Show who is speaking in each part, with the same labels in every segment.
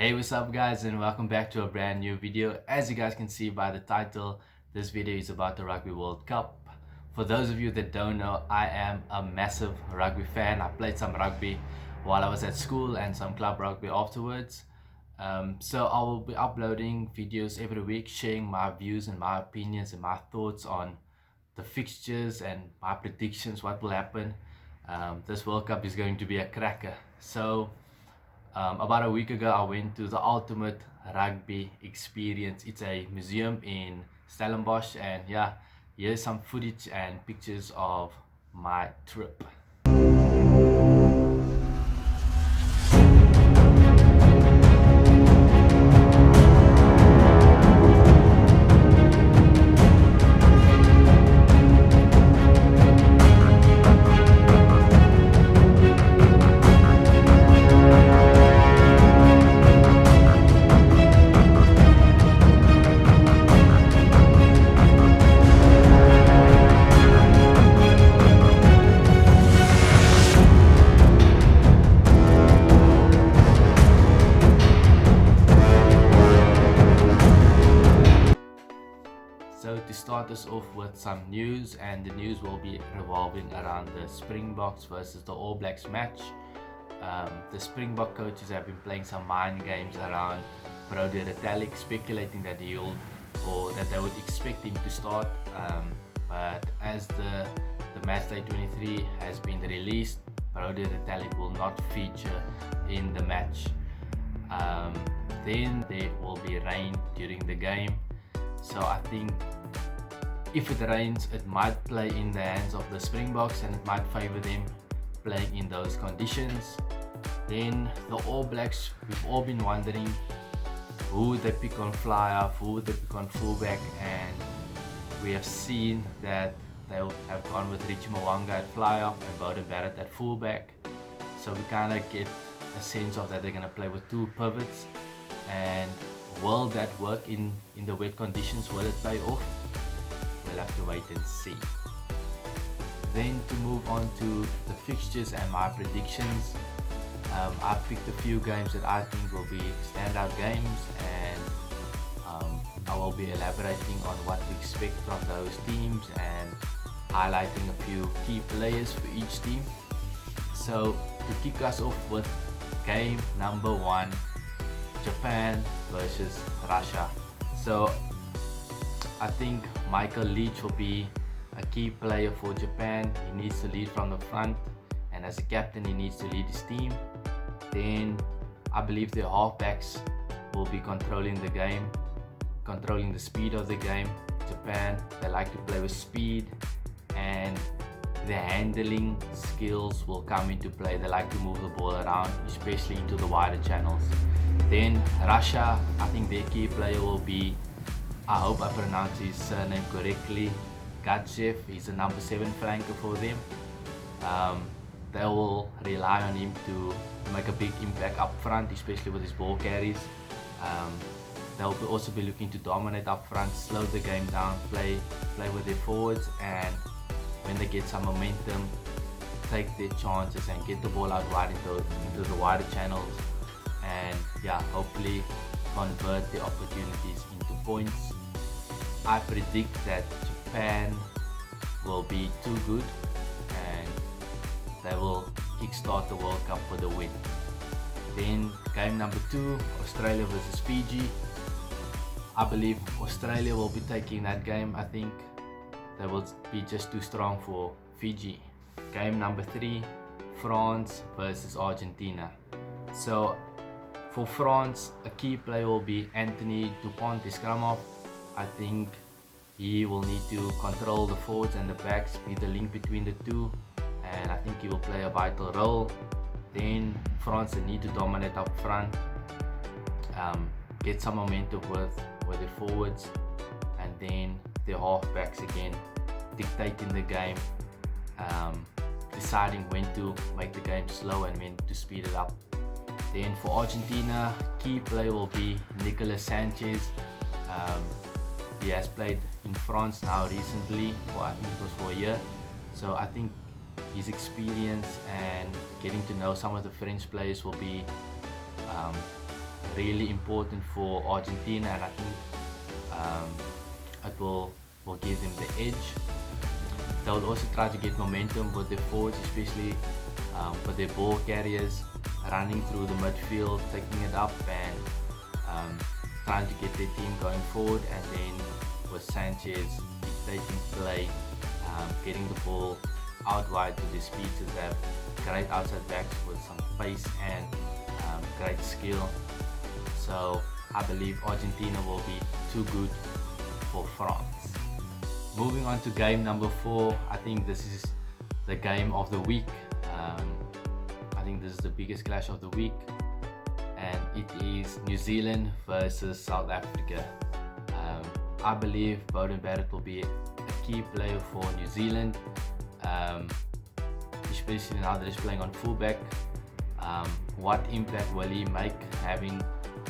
Speaker 1: Hey, what's up guys, and welcome back to a brand new video. As you guys can see by the title, this video is about the Rugby World Cup. For those of you that don't know, I am a massive rugby fan. I played some rugby while I was at school and some club rugby afterwards. So I will be uploading videos every week, sharing my views and my opinions and my thoughts on the fixtures and my predictions, what will happen. This World Cup is going to be a cracker. So about a week ago, I went to the Ultimate Rugby Experience. It's a museum in Stellenbosch, and yeah, here's some footage and pictures of my trip. So to start us off with some news, and the news will be revolving around the Springboks versus the All Blacks match. The Springbok coaches have been playing some mind games around Brodie Retallick, speculating that they would expect him to start. But as the match day 23 has been released, Brodie Retallick will not feature in the match. Then there will be rain during the game. So I think if it rains, it might play in the hands of the Springboks and it might favor them playing in those conditions. Then the All Blacks, we've all been wondering who would they pick on fly-off, who would they pick on fullback, and we have seen that they have gone with Richie Mo'unga at fly-off and Beauden Barrett at fullback. So we kind of get a sense of that they're going to play with two pivots. And will that work in the wet conditions? Will it pay off? We'll have to wait and see. Then to move on to the fixtures and my predictions, I picked a few games that I think will be standout games, and I will be elaborating on what we expect from those teams and highlighting a few key players for each team. So to kick us off with game number 1, Japan versus Russia. So I think Michael Leach will be a key player for Japan. He needs to lead from the front, and as a captain he needs to lead his team. Then I believe the halfbacks will be controlling the game, controlling the speed of the game. Japan, they like to play with speed, and their handling skills will come into play. They like to move the ball around, especially into the wider channels. Then Russia, I think their key player will be, I hope I pronounce his surname correctly, Gatchev. He's the number 7 flanker for them. They will rely on him to make a big impact up front, especially with his ball carries. They'll also be looking to dominate up front, slow the game down, play with their forwards, and when they get some momentum, take their chances and get the ball out wide into the wider channels, and yeah, hopefully convert the opportunities into points. I predict that Japan will be too good and they will kickstart the World Cup with a win. Then game number 2, Australia versus Fiji. I believe Australia will be taking that game. I think they will be just too strong for Fiji. Game number 3, France versus Argentina. So for France, a key player will be Anthony Dupont, the scrum half. I think he will need to control the forwards and the backs, be the link between the two, and I think he will play a vital role. Then France, they need to dominate up front, get some momentum with the forwards, and then the halfbacks again dictating the game, deciding when to make the game slow and when to speed it up. Then for Argentina, key player will be Nicolas Sanchez. He has played in France now recently, I think it was for a year. So I think his experience and getting to know some of the French players will be really important for Argentina, and I think it will give them the edge. They'll also try to get momentum with their forwards, especially with their ball carriers running through the midfield, taking it up and trying to get their team going forward, and then with Sanchez dictating play, getting the ball out wide to the speedsters. They have great outside backs with some pace and great skill. So I believe Argentina will be too good for France. Moving on to game number 4, I think this is the game of the week. I think this is the biggest clash of the week, and it is New Zealand versus South Africa. I believe Beauden Barrett will be a key player for New Zealand, especially now that he's playing on fullback. What impact will he make having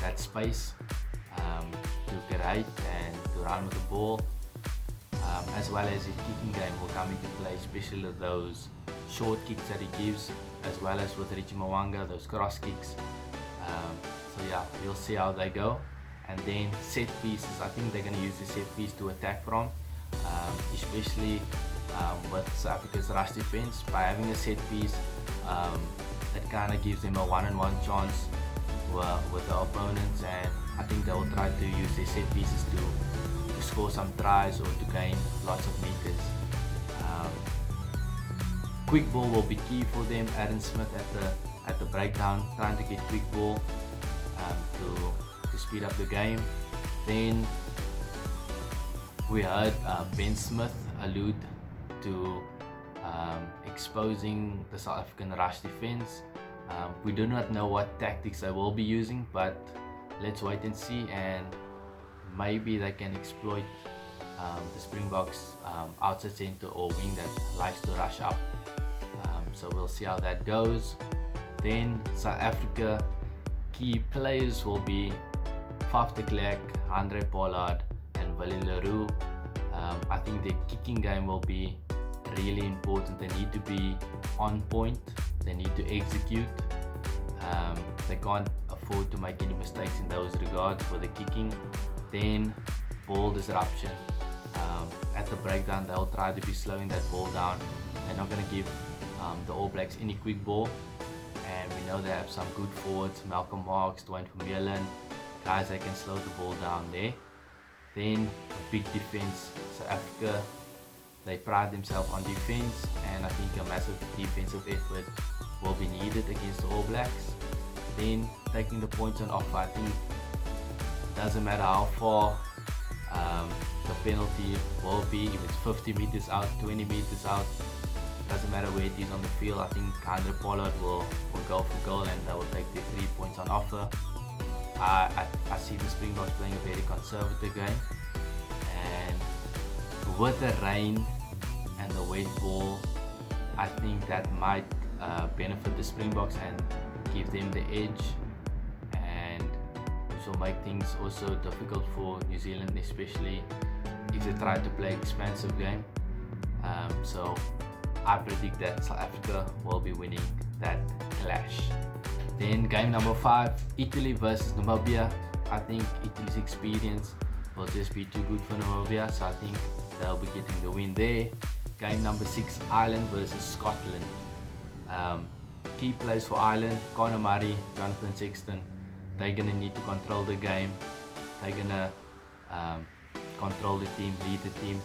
Speaker 1: that space to create and to run with the ball, as well as his kicking game will come into play, especially those short kicks that he gives, as well as with Richie Mwanga, those cross kicks. So yeah, we'll see how they go. And then set pieces, I think they're going to use the set piece to attack from, especially with South Africa's rush defense. By having a set piece, it kind of gives them a one-on-one chance with the opponents, and I think they will try to use their set pieces to score some tries or to gain lots of meters. Quick ball will be key for them. Aaron Smith at the breakdown, trying to get quick ball to speed up the game. Then we heard Ben Smith allude to exposing the South African rush defense. We do not know what tactics they will be using, but let's wait and see, and maybe they can exploit the Springboks outside centre or wing that likes to rush up. So we'll see how that goes. Then South Africa key players will be Faf de Klerk, Andre Pollard and Willie Leroux. I think their kicking game will be really important. They need to be on point, they need to execute. They can't afford to make any mistakes in those regards for the kicking. Then ball disruption. At the breakdown, they'll try to be slowing that ball down. They're not going to give the All Blacks any quick ball, and we know they have some good forwards, Malcolm Marx, Dwayne Vermeulen, guys that can slow the ball down there. Then a big defense. South Africa, they pride themselves on defense, and I think a massive defensive effort will be needed against the All Blacks. Then taking the points on offer, I think it doesn't matter how far the penalty will be, if it's 50 meters out, 20 meters out, doesn't matter where it is on the field. I think Andre Pollard will go for goal, and they will take their 3 points on offer. I see the Springboks playing a very conservative game, and with the rain and the wet ball, I think that might benefit the Springboks and give them the edge, and which will make things also difficult for New Zealand, especially if they try to play expansive game. So I predict that South Africa will be winning that clash. Then game number 5, Italy versus Namibia. I think Italy's experience will just be too good for Namibia, so I think they'll be getting the win there. Game number 6, Ireland versus Scotland. Key players for Ireland, Conor Murray, Jonathan Sexton. They're going to need to control the game. They're going to control the team, lead the team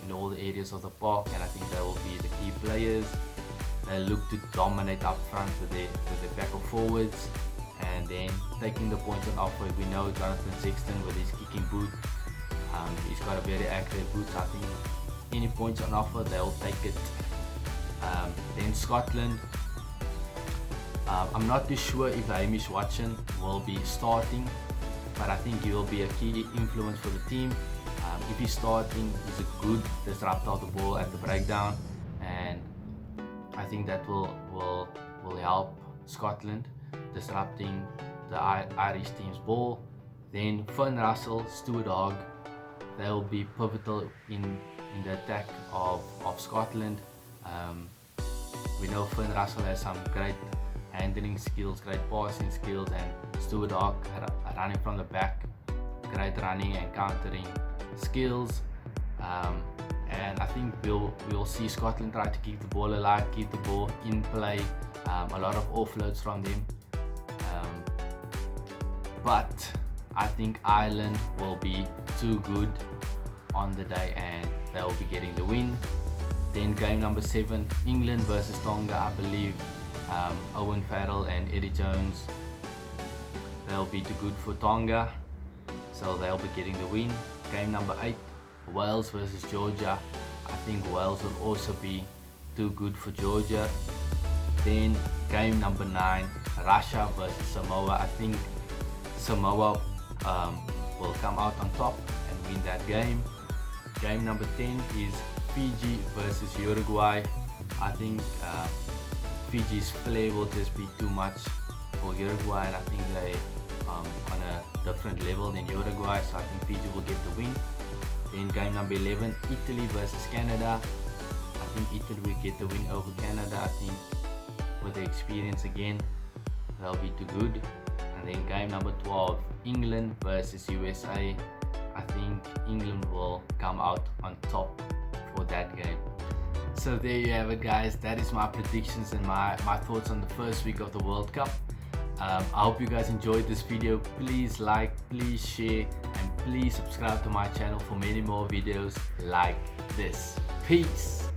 Speaker 1: in all the areas of the park, and I think they will be the key players. They look to dominate up front with their back or forwards, and then taking the points on offer. We know Jonathan Sexton with his kicking boot, he's got a very accurate boot, so I think any points on offer they'll take it. Then Scotland, I'm not too sure if Hamish Watson will be starting, but I think he will be a key influence for the team. If he's starting, he's a good disruptor of the ball at the breakdown, and I think that will help Scotland disrupting the Irish team's ball. Then Finn Russell, Stuart Hogg, they'll be pivotal in the attack of Scotland. We know Finn Russell has some great handling skills, great passing skills, and Stuart Hawk running from the back, great running and countering skills. And I think we'll see Scotland try to keep the ball alive, keep the ball in play, a lot of offloads from them. But I think Ireland will be too good on the day and they'll be getting the win. Then game number 7, England versus Tonga. I believe Owen Farrell and Eddie Jones, they'll be too good for Tonga, so they'll be getting the win. Game number 8, Wales versus Georgia. I think Wales will also be too good for Georgia. Then game number 9, Russia versus Samoa. I think Samoa will come out on top and win that game. Game number 10 is Fiji versus Uruguay. I think Fiji's play will just be too much for Uruguay, and I think they on a different level than Uruguay, so I think Fiji will get the win. Then game number 11, Italy versus Canada. I think Italy will get the win over Canada. I think with the experience again, they'll be too good. And then game number 12, England versus USA. I think England will come out on top for that game. So there you have it, guys. That is my predictions and my thoughts on the first week of the World Cup. I hope you guys enjoyed this video. Please like, please share, and please subscribe to my channel for many more videos like this. Peace.